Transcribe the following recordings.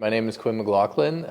My name is Quinn McLaughlin.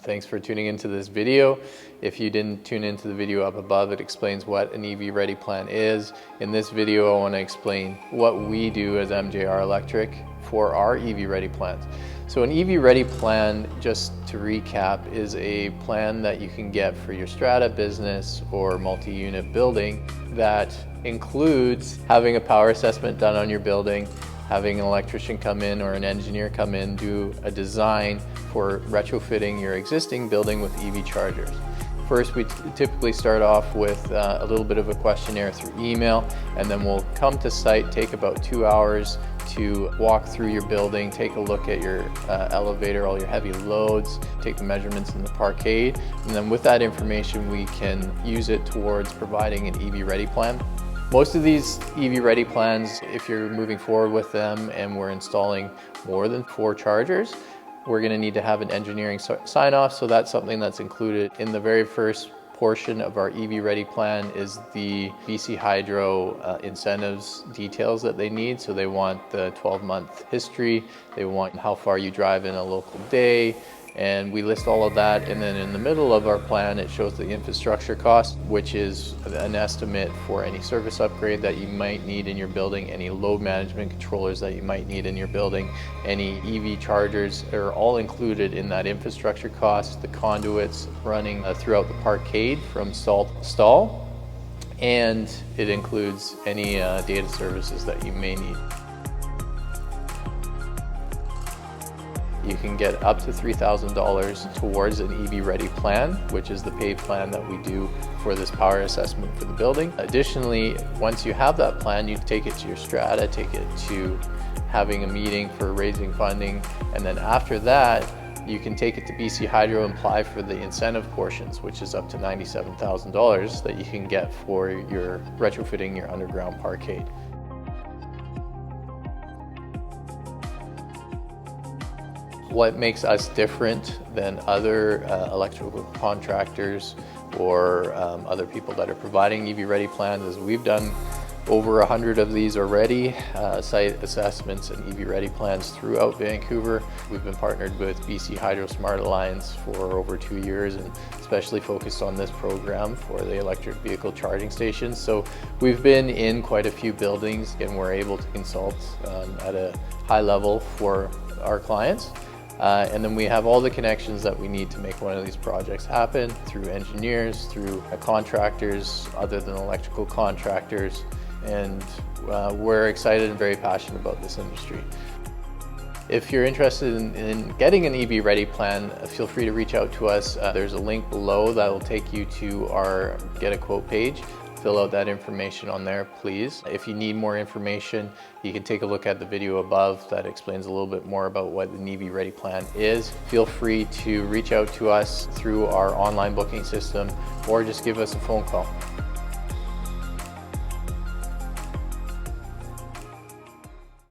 Thanks for tuning into this video. If you didn't tune into the video up above, it explains what an EV ready plan is. In this video, I want to explain what we do as MJR Electric for our EV ready plans. So an EV ready plan, just to recap, is a plan that you can get for your strata business or multi-unit building that includes having a power assessment done on your building, having an electrician come in or an engineer come in, do a design for retrofitting your existing building with EV chargers. First, we typically start off with a little bit of a questionnaire through email, and then we'll come to site, take about 2 hours to walk through your building, take a look at your elevator, all your heavy loads, take the measurements in the parkade, and then with that information, we can use it towards providing an EV ready plan. Most of these EV ready plans, if you're moving forward with them and we're installing more than 4 chargers, we're going to need to have an engineering sign off. So that's something that's included in the very first portion of our EV ready plan is the BC Hydro incentives details that they need. So they want the 12-month history, they want how far you drive in a local day, and we list all of that. And then in the middle of our plan, it shows the infrastructure cost, which is an estimate for any service upgrade that you might need in your building, any load management controllers that you might need in your building, any EV chargers are all included in that infrastructure cost, the conduits running throughout the parkade from stall to stall, and it includes any data services that you may need. You can get up to $3,000 towards an EV ready plan, which is the paid plan that we do for this power assessment for the building. Additionally, once you have that plan, you take it to your strata, take it to having a meeting for raising funding, and then after that, you can take it to BC Hydro and apply for the incentive portions, which is up to $97,000 that you can get for your retrofitting your underground parkade. What makes us different than other electrical contractors or other people that are providing EV ready plans is we've done over 100 of these already, site assessments and EV ready plans throughout Vancouver. We've been partnered with BC Hydro Smart Alliance for over 2 years and especially focused on this program for the electric vehicle charging stations. So we've been in quite a few buildings and we're able to consult at a high level for our clients. And then we have all the connections that we need to make one of these projects happen through engineers, through contractors other than electrical contractors, and we're excited and very passionate about this industry. If you're interested in getting an EV ready plan, feel free to reach out to us. There's a link below that will take you to our Get a Quote page. Fill out that information on there, please. If you need more information, you can take a look at the video above that explains a little bit more about what an EV ready plan is. Feel free to reach out to us through our online booking system or just give us a phone call.